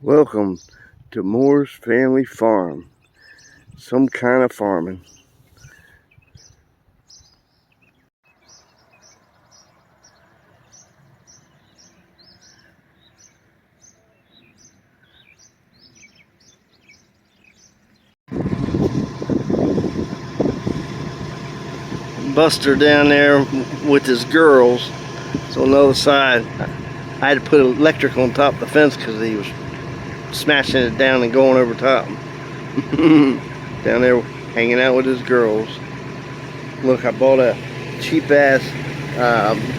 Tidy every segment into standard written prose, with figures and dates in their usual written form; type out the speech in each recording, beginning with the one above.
Welcome to Moore's Family Farm. Some kind of farming. Buster down there with his girls. So on the other side, I had to put electric on top of the fence because he was smashing it down and going over top. Down there hanging out with his girls. Look, I bought a cheap ass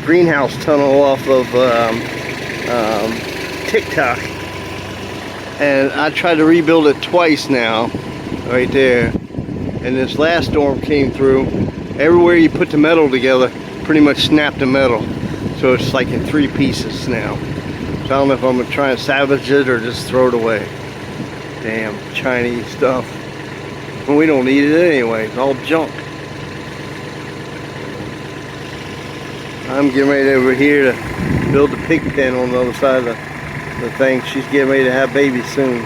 greenhouse tunnel off of TikTok, and I tried to rebuild it twice now, right there. And this last storm came through. Everywhere you put the metal together, pretty much snapped the metal. So it's like in 3 pieces now. So I don't know if I'm gonna try and salvage it or just throw it away. Damn Chinese stuff. Well, we don't need it anyway. It's all junk. I'm getting ready over here to build the pig pen on the other side of the thing. She's getting ready to have babies soon.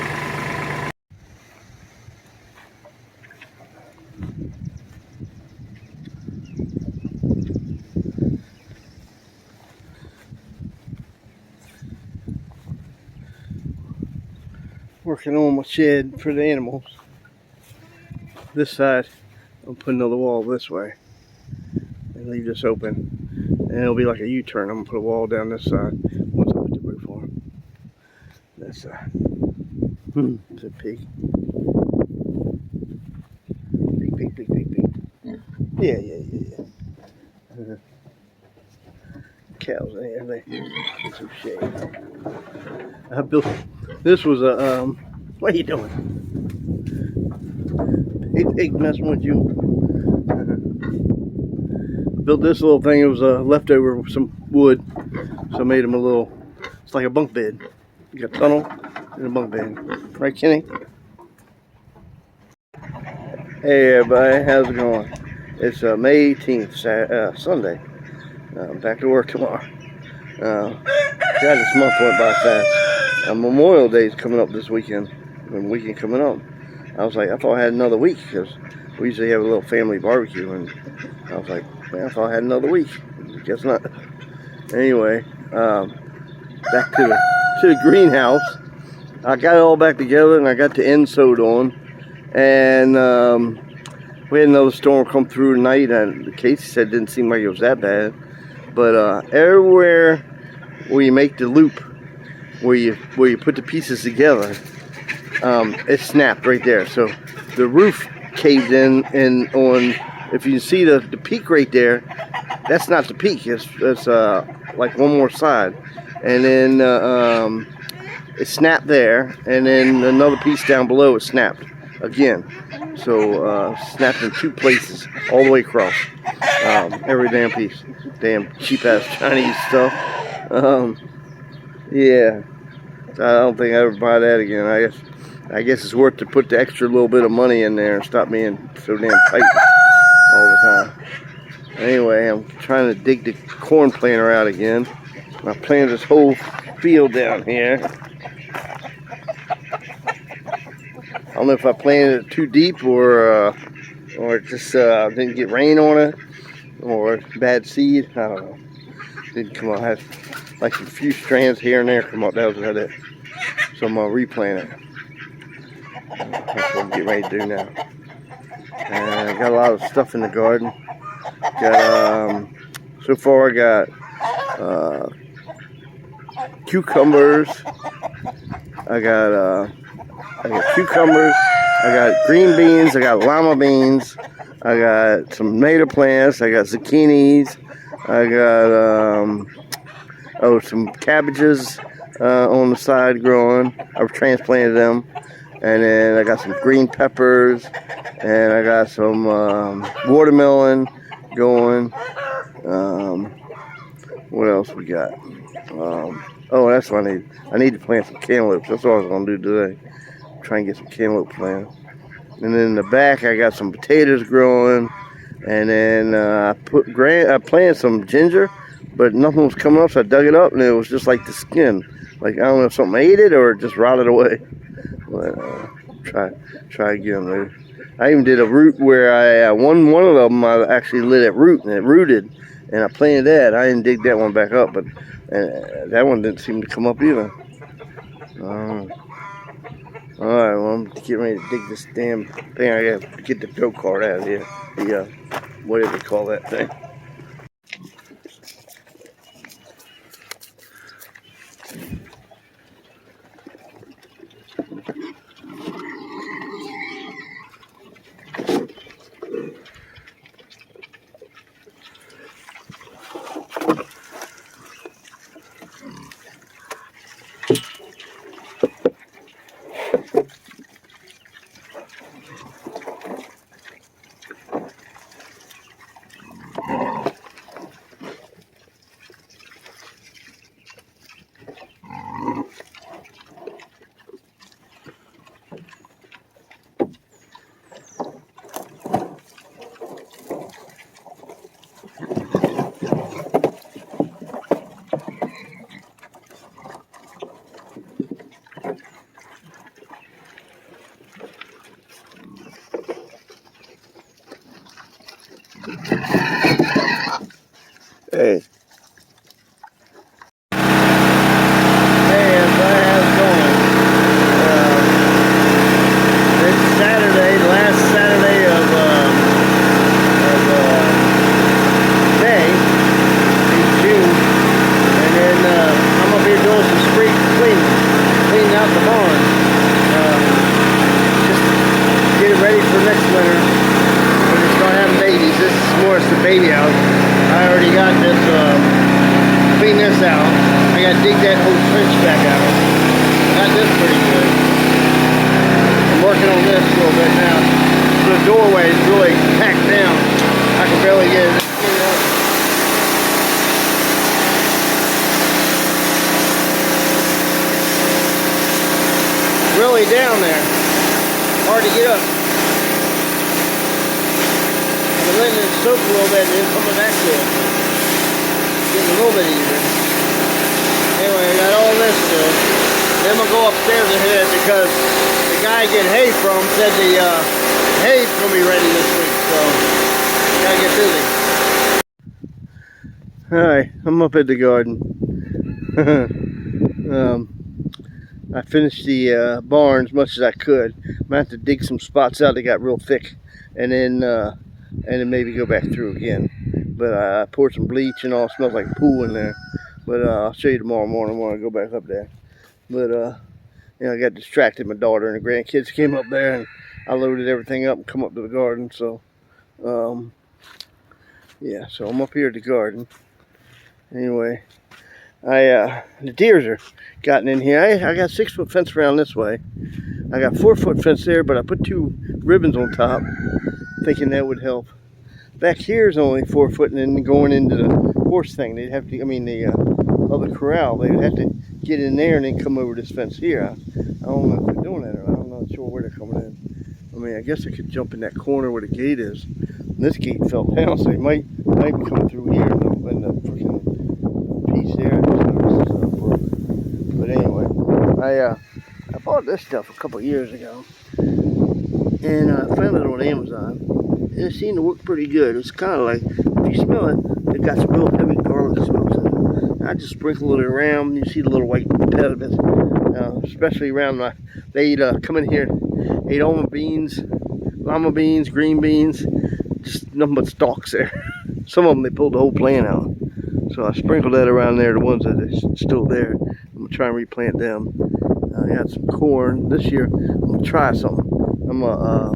Working on my shed for the animals. This side, I'll put another wall this way and leave this open, and it'll be like a U-turn. I'm gonna put a wall down this side once I put the roof on. This side. It's a pig. Pig. Yeah. Cows in here. They get some shade. I built. This was a what are you doing? Pig messing with you. Built this little thing. It was a leftover with some wood, so I made him a little. It's like a bunk bed. You got a tunnel and a bunk bed, right, Kenny? Hey everybody, how's it going? It's May 18th, Sunday. Back to work tomorrow. God, this month went by fast. Memorial Day is coming up this weekend. The weekend coming up. I was like, I thought I had another week because we usually have a little family barbecue, and I was like, man, I thought I had another week. Guess not. Anyway, back to the greenhouse. I got it all back together, and I got the end sewed on, and we had another storm come through tonight, and Casey said it didn't seem like it was that bad. But everywhere where you make the loop, where you put the pieces together, it snapped right there. So the roof caved in, and on, if you see the peak right there, that's not the peak. It's like one more side, and then it snapped there, and then another piece down below it snapped again. So snapped in 2 places all the way across. Every damn piece. Damn cheap ass Chinese stuff. Yeah, I don't think I ever buy that again. I guess it's worth to put the extra little bit of money in there and stop being so damn tight all the time. Anyway, I'm trying to dig the corn planter out again. I planted this whole field down here. I don't know if I planted it too deep or just didn't get rain on it, or bad seed. I don't know. Didn't come out. I had like a few strands here and there come up. That was about it. So I'm gonna replant it. That's what I'm getting ready to do now. And I got a lot of stuff in the garden. Got so far I got cucumbers. I got cucumbers. I got green beans. I got lima beans. I got some tomato plants. I got zucchinis. I got some cabbages on the side growing. I've transplanted them, and then I got some green peppers, and I got some watermelon going. What else we got? Oh, that's what I need. I need to plant some cantaloupes. That's what I was gonna do today. Try and get some cantaloupe planted. And then in the back, I got some potatoes growing, and then I planted some ginger, but nothing was coming up, so I dug it up, and it was just like the skin. Like, I don't know if something ate it or just rotted away. But try again later. I even did a root where I one of them I actually lit at root and it rooted, and I planted that. I didn't dig that one back up, but that one didn't seem to come up either. All right, well, I'm getting ready to dig this damn thing. I gotta get the go cart out of here. The whatever you call that thing. Hey. Hey, everybody, how's it going? It's Saturday, the last Saturday of May, in June, and then I'm up here doing some street cleaning out the barn. Just get it ready for next winter when they start having babies. This is more as the baby house. I already got this, clean this out. I got to dig that whole trench back out. Got this pretty good. I'm working on this a little bit now. The doorway is really packed down. I can barely get it up. Really down there. Hard to get up. I'm letting it soak a little bit and then coming back to it. Getting a little bit easier. Anyway, I got all this still. Then we'll go upstairs ahead because the guy I get hay from said the hay's gonna be ready this week, so gotta get busy. Alright, I'm up at the garden. I finished the barn as much as I could. I'm gonna have to dig some spots out that got real thick, and then maybe go back through again. But I poured some bleach and all. It smells like poo in there. But I'll show you tomorrow morning when I go back up there. But you know, I got distracted. My daughter and the grandkids came up there, and I loaded everything up and come up to the garden. So yeah, so I'm up here at the garden. Anyway, the deers are gotten in here. I got 6-foot fence around this way. I got 4-foot fence there, but I put 2 ribbons on top, thinking that would help. Back here is only 4 foot, and then going into the horse thing, they'd have to, I mean the other corral, they'd have to get in there and then come over this fence here. I don't know if they're doing that, or I'm not sure where they're coming in. I mean, I guess they could jump in that corner where the gate is. And this gate fell down, so they might be coming through here in the freaking piece there. But anyway, I bought this stuff a couple years ago, and I found it on Amazon. And it seemed to work pretty good. It's kind of like, if you smell it, it got some real heavy garlic smells in it. I just sprinkle it around. You see the little white pellets, especially around they'd come in here, ate almond beans, lima beans, green beans, just nothing but stalks there. Some of them, they pulled the whole plant out. So I sprinkled that around there, the ones that are still there. I'm going to try and replant them. I got some corn. This year, I'm going to try something. I'm going to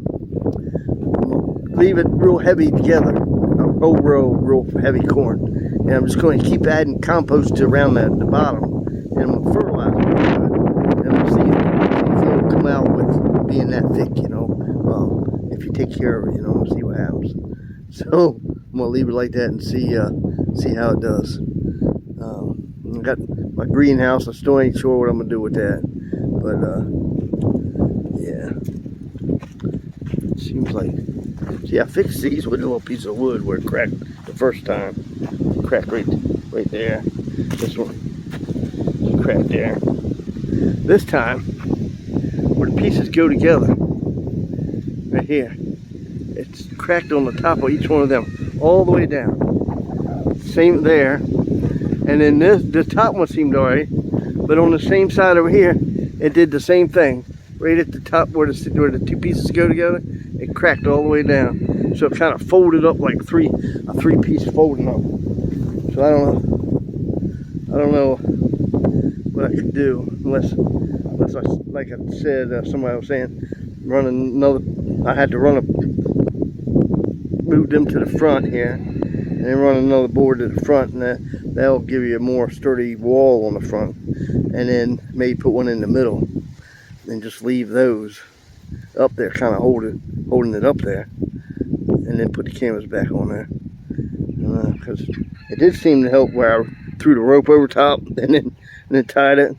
leave it real heavy together. A whole row of real heavy corn. And I'm just going to keep adding compost to around the bottom. And I'm going to fertilize it. And we'll see if it'll come out with being that thick, you know. If you take care of it, you know, we'll see what happens. So I'm going to leave it like that and see how it does. I got my greenhouse. I still ain't sure what I'm going to do with that. But, yeah. Seems like... See, I fixed these with a little piece of wood where it cracked the first time. Cracked right there. This one. cracked there. This time, where the pieces go together, right here, it's cracked on the top of each one of them, all the way down. Same there, and then the top one seemed alright, but on the same side over here, it did the same thing. Right at the top where the two pieces go together, it cracked all the way down. So it kind of folded up like a three-piece folding up. So I don't know what I could do unless I, like I said, somebody was saying, I had to move them to the front here, and then run another board to the front, and that'll give you a more sturdy wall on the front, and then maybe put one in the middle, and just leave those up there, kind of holding it up there, and then put the canvas back on there. Because it did seem to help where I threw the rope over top and then tied it,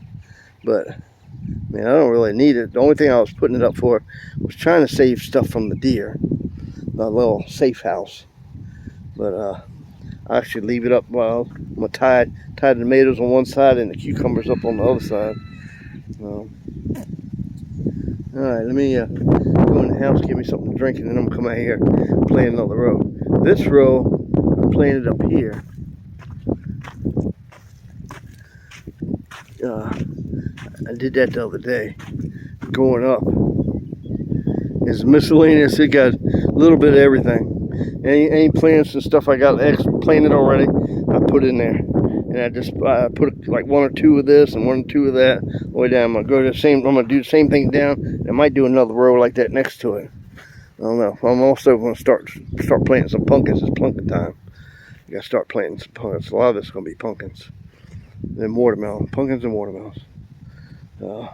but man, I don't really need it. The only thing I was putting it up for was trying to save stuff from the deer, the little safe house. But I actually leave it up while I'm gonna tie the tomatoes on one side and the cucumbers up on the other side. Alright, let me go in the house, get me something to drink, and then I'm gonna come out here and plant another row. This row, I planted up here. I did that the other day. Going up. It's miscellaneous. It got a little bit of everything. Any plants and stuff I got planted already, I put in there. And I put like one or two of this and one or two of that all the way down. I'm gonna do the same thing down. I might do another row like that next to it. I don't know. I'm also gonna start planting some pumpkins. It's pumpkin time. You gotta start planting some pumpkins. A lot of it's gonna be pumpkins. And watermelon. Pumpkins and watermelons. I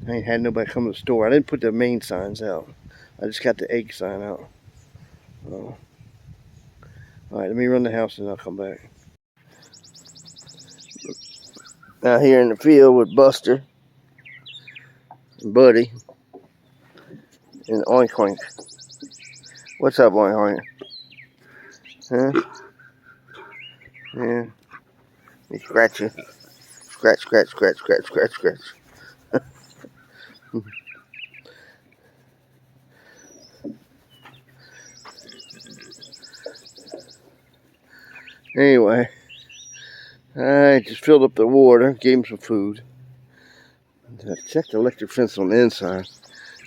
ain't had nobody come to the store. I didn't put the main signs out. I just got the egg sign out. Alright, let me run the house and I'll come back. Out here in the field with Buster and Buddy and Oink Oink. What's up, Oink Oink? Huh? Yeah. Let me scratch you. Scratch, scratch, scratch, scratch, scratch, scratch. Anyway, I just filled up the water, gave him some food. I checked the electric fence on the inside.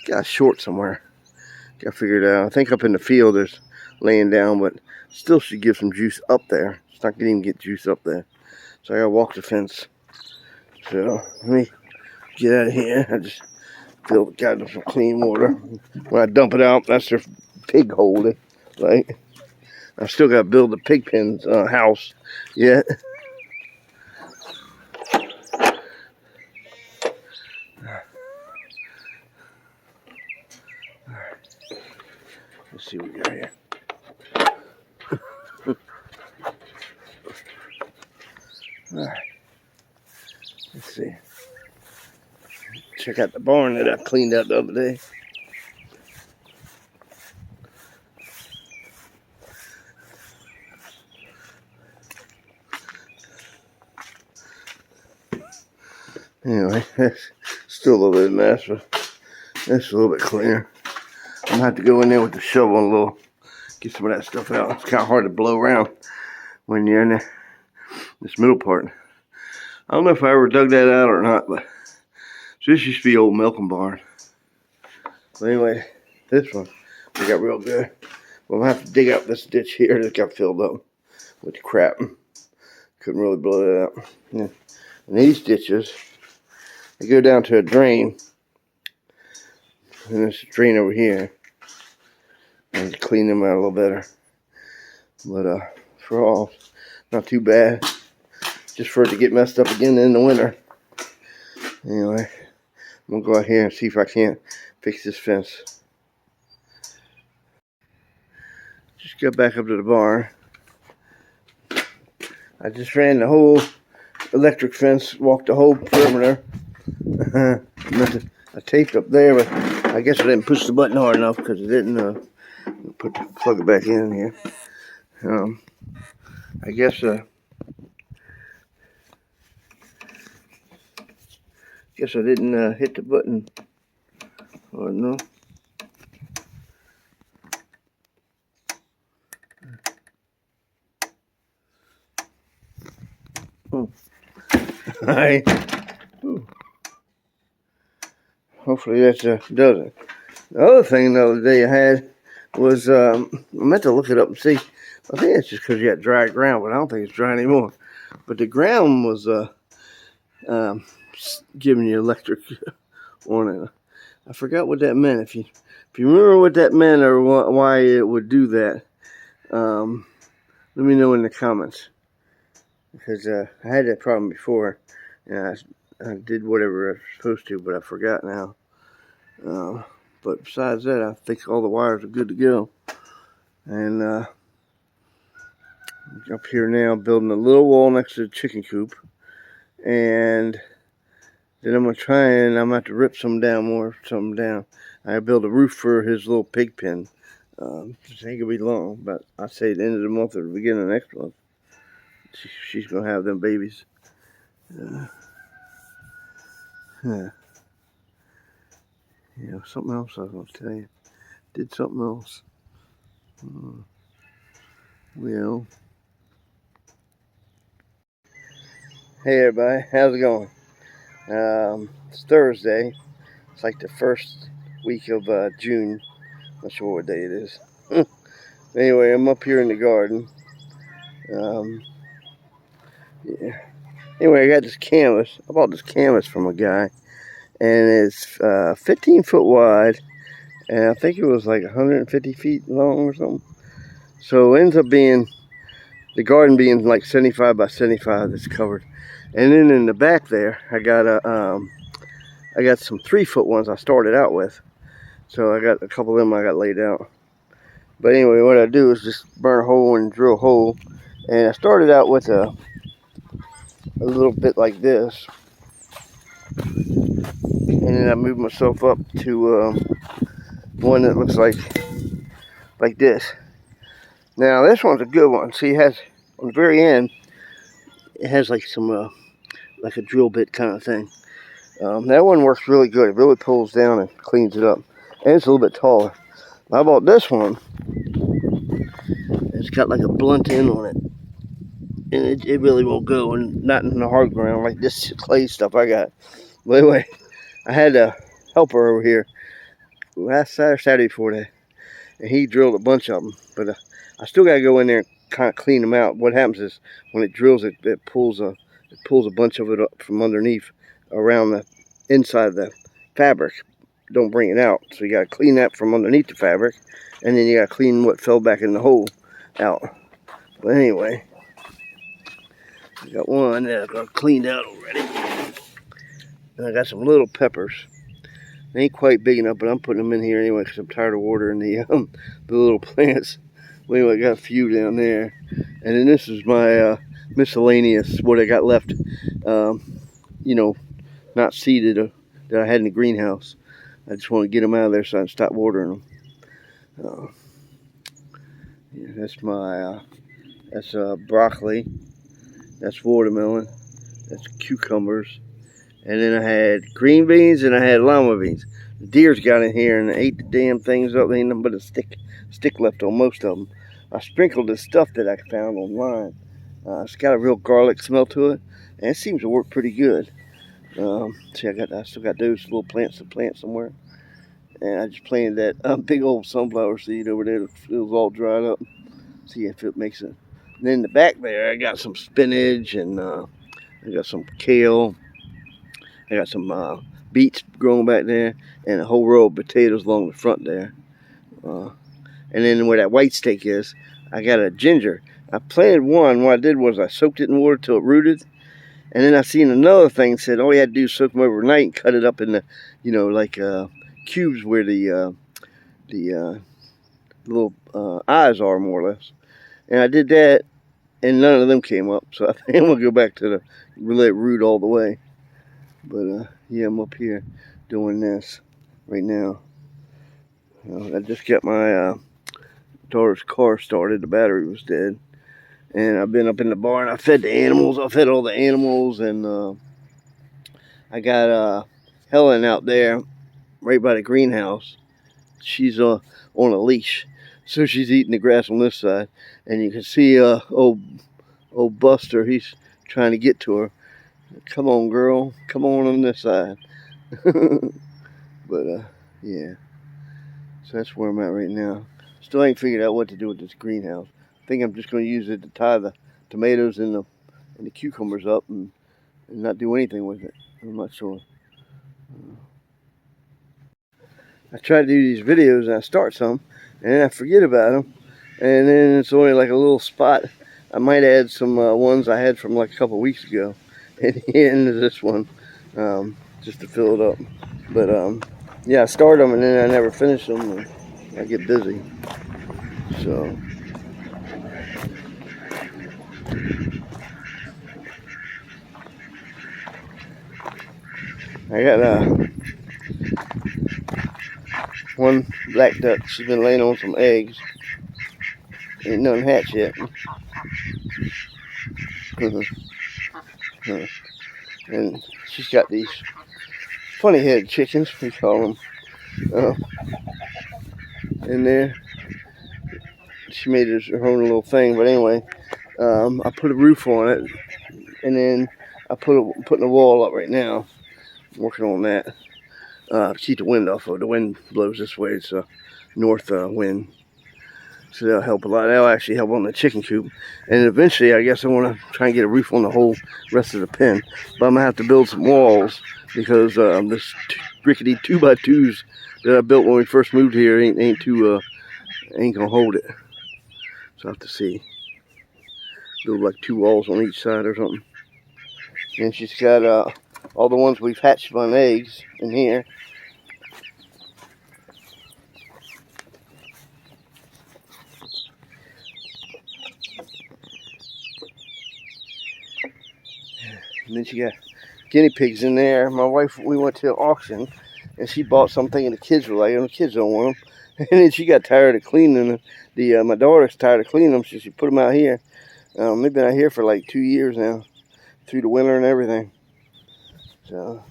Got a short somewhere. Got to figure it out. I think up in the field there's laying down, but still should give some juice up there. It's not going to even get juice up there. So I got to walk the fence. So let me get out of here. I just got some clean water. When I dump it out, that's their pig hole, right? I still got to build the pig pen's house yet. Let's see what we got here. Alright. Let's see. Check out the barn that I cleaned out the other day. Anyway, that's still a little bit of a mess, but that's a little bit cleaner. I'm gonna have to go in there with the shovel and get some of that stuff out. It's kind of hard to blow around when you're in this middle part. I don't know if I ever dug that out or not, but so this used to be old milking barn. But anyway, this one we got real good. We'll have to dig out this ditch here that got filled up with crap. Couldn't really blow it out. Yeah. And these ditches, they go down to a drain. And there's a drain over here. I need to clean them out a little better. But for all, not too bad. Just for it to get messed up again in the winter. Anyway, I'm gonna go out here and see if I can't fix this fence. Just got back up to the barn. I just ran the whole electric fence, walked the whole perimeter. I taped up there, but I guess I didn't push the button hard enough because it didn't plug it back in here. I guess Guess I didn't hit the button. Or no. Oh. Alright. Hopefully that does it. The other thing the other day I had was, I meant to look it up and see. I think it's just because you had dry ground, but I don't think it's dry anymore. But the ground was giving you electric on it. I forgot what that meant. If you remember what that meant or why it would do that, let me know in the comments. Because I had that problem before, and I did whatever I was supposed to, but I forgot now. But besides that, I think all the wires are good to go. And up here now, building a little wall next to the chicken coop. And then I'm going to try and I'm going to have to rip some down. I built a roof for his little pig pen. This ain't going to be long, but I say at the end of the month or the beginning of next month. She's going to have them babies. Yeah, something else I was going to tell you. Did something else. Well. Hey everybody, how's it going? It's Thursday. It's like the first week of June. Not sure what day it is. Anyway, I'm up here in the garden. Yeah. Anyway, I got this canvas. I bought this canvas from a guy. And it's 15 foot wide. And I think it was like 150 feet long or something. So it ends up being, the garden being like 75 by 75 that's covered. And then in the back there, I got some 3 foot ones I started out with. So I got a couple of them I got laid out. But anyway, what I do is just burn a hole and drill a hole. And I started out with a little bit like this. And then I moved myself up to one that looks like this. Now this one's a good one. See, it has, on the very end, it has like some, like a drill bit kind of thing. That one works really good. It really pulls down and cleans it up. And it's a little bit taller. I bought this one. It's got like a blunt end on it. And it really won't go, and not in the hard ground like this clay stuff I got. But anyway, I had a helper over here last Saturday before that. And he drilled a bunch of them. But I still got to go in there and kind of clean them out. What happens is when it drills, it pulls a bunch of it up from underneath around the inside of the fabric. Don't bring it out. So you got to clean that from underneath the fabric. And then you got to clean what fell back in the hole out. But anyway, I got one that I got cleaned out already. And I got some little peppers. They ain't quite big enough, but I'm putting them in here anyway because I'm tired of watering the little plants. Well, anyway, I got a few down there. And then this is my miscellaneous, what I got left, you know, not seeded that I had in the greenhouse. I just want to get them out of there so I can stop watering them. Yeah, that's my, that's broccoli. That's watermelon. That's cucumbers. And then I had green beans and I had lima beans. The deers got in here and ate the damn things up. There ain't nothing but a stick left on most of them. I sprinkled the stuff that I found online. It's got a real garlic smell to it, and it seems to work pretty good. See, I still got those little plants to plant somewhere. And I just planted that big old sunflower seed over there. It was all dried up. See if it makes it. And then in the back there, I got some spinach and I got some kale. I got some beets growing back there, and a whole row of potatoes along the front there. And then where that white steak is, I got a ginger. I planted one. What I did was I soaked it in water till it rooted. And then I seen another thing said all you had to do is soak them overnight and cut it up in the, you know, like cubes where the little eyes are, more or less. And I did that, and none of them came up. So I think I'm going to go back to let it root all the way. But yeah, I'm up here doing this right now. I just got my daughter's car started. The battery was dead. And I've been up in the barn. I fed the animals. I fed all the animals. And I got Helen out there, right by the greenhouse, she's on a leash, so she's eating the grass on this side, and you can see old Buster. He's trying to get to her. Come on, girl, come on this side. But yeah, so that's where I'm at right now. Still ain't figured out what to do with this greenhouse. I think I'm just going to use it to tie the tomatoes and the cucumbers up and not do anything with it. I'm not sure. I try to do these videos and I start some and then I forget about them, and then it's only like a little spot. I might add some ones I had from like a couple weeks ago at the end of this one, just to fill it up. But yeah, I start them and then I never finish them, and I get busy. So I got one black duck. She's been laying on some eggs. Ain't none hatched yet. And she's got these funny headed chickens, we call them, in there. She made her own little thing, but anyway, I put a roof on it, and then I'm putting a wall up right now. I'm working on that to keep the wind off of it. The wind blows this way. It's a north wind, so that'll help a lot. That'll actually help on the chicken coop, and eventually I guess I want to try and get a roof on the whole rest of the pen, but I'm gonna have to build some walls because this rickety 2x2s that I built when we first moved here ain't gonna hold it. So I have to see, build like 2 walls on each side or something. And she's got all the ones we've hatched on eggs in here. And then she got guinea pigs in there. My wife, we went to an auction and she bought something and the kids were like, the kids don't want them. And then she got tired of cleaning them. My daughter's tired of cleaning them, so she put them out here. They've been out here for like 2 years now, through the winter and everything. So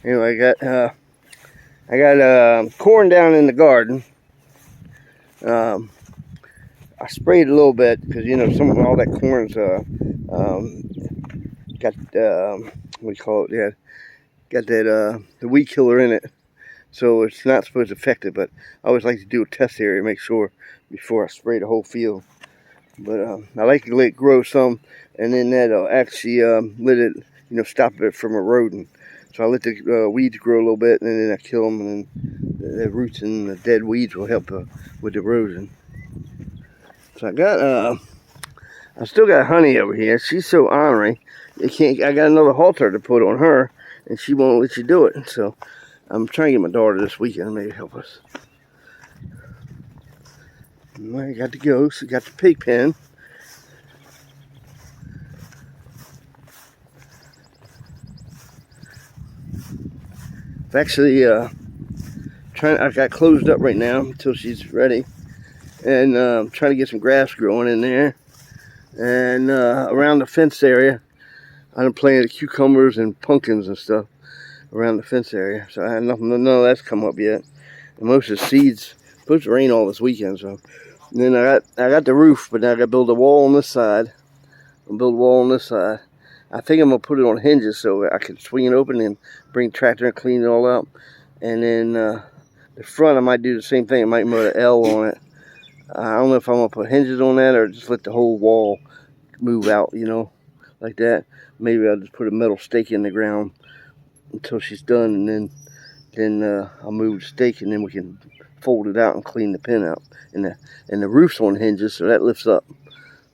anyway, I got corn down in the garden. I sprayed a little bit because some of all that corn's got what do you call it? Yeah, got that the weed killer in it. So it's not supposed to affect it, but I always like to do a test area to make sure before I spray the whole field. But I like to let it grow some, and then that'll actually let it, stop it from eroding. So I let the weeds grow a little bit, and then I kill them, and then the roots and the dead weeds will help with the erosion. So I still got Honey over here. She's so ornery. I got another halter to put on her, and she won't let you do it. So I'm trying to get my daughter this weekend to maybe help us. I got the ghost, I got the pig pen. I've actually I got closed up right now until she's ready, and trying to get some grass growing in there. And around the fence area, I'm planting cucumbers and pumpkins and stuff around the fence area. So I had none of that's come up yet. And most of the seeds supposed to rain all this weekend. So and then I got the roof, but now I got to build a wall on this side. I'll build a wall on this side. I think I'm gonna put it on hinges so I can swing it open and bring the tractor and clean it all up. And then the front, I might do the same thing. I might put an L on it. I don't know if I'm gonna put hinges on that or just let the whole wall move out, like that. Maybe I'll just put a metal stake in the ground until she's done, and then I'll move the stake, and then we can fold it out and clean the pen out. And the roof's on hinges, so that lifts up.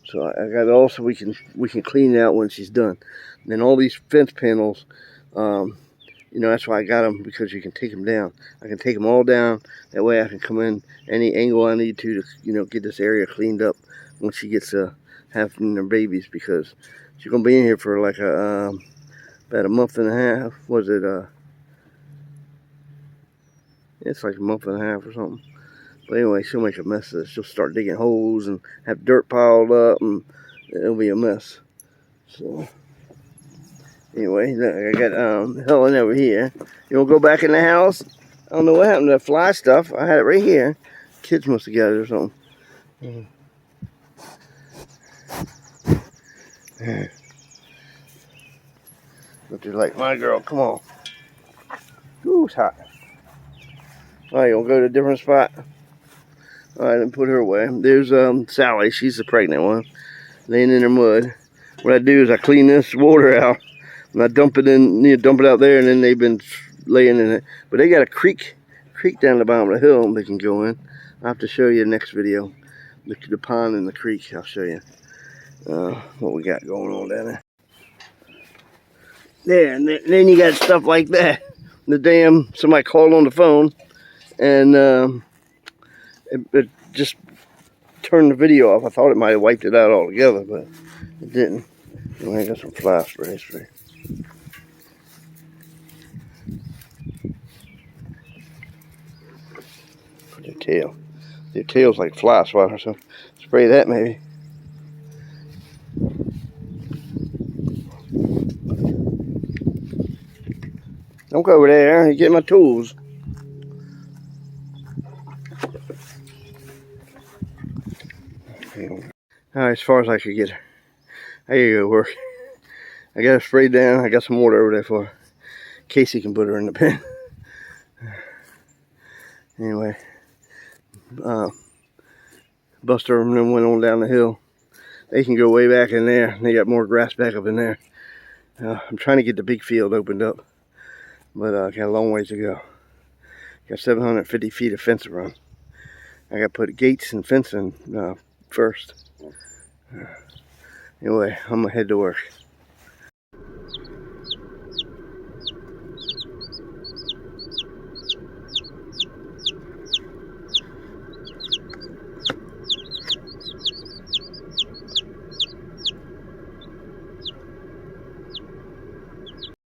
So I got also we can clean it out when she's done. And then all these fence panels, that's why I got them, because you can take them down. I can take them all down. That way I can come in any angle I need to get this area cleaned up when she gets having her babies, because she's gonna be in here for like about a month and a half. Was it? It's like a month and a half or something. But anyway, she'll make a mess of this. She'll start digging holes and have dirt piled up, and it'll be a mess. So Anyway, look, I got Helen over here. You want to go back in the house? I don't know what happened to the fly stuff. I had it right here. Kids must have got it or something. But you're like, my girl, come on. Ooh, it's hot. All right, you want to go to a different spot? All right, and put her away. There's Sally. She's the pregnant one, laying in her mud. What I do is I clean this water out, and I dump it in, dump it out there, and then they've been laying in it. But they got a creek down the bottom of the hill they can go in. I'll have to show you the next video. The pond and the creek. I'll show you what we got going on down there. There, and then you got stuff like that. The damn, somebody called on the phone, and it just turned the video off. I thought it might have wiped it out altogether, but it didn't. Anyway, I got some fly spray. For their tail. Their tail's like fly swatter, so spray that maybe. Don't go over there. You get my tools. Alright, as far as I could get her. There you go, work. I got her sprayed down. I got some water over there for her. Casey can put her in the pen. Anyway, Buster and them went on down the hill. They can go way back in there. They got more grass back up in there. I'm trying to get the big field opened up, but I got a long ways to go. Got 750 feet of fence around. I got to put gates and fencing first. Anyway, I'm gonna head to work.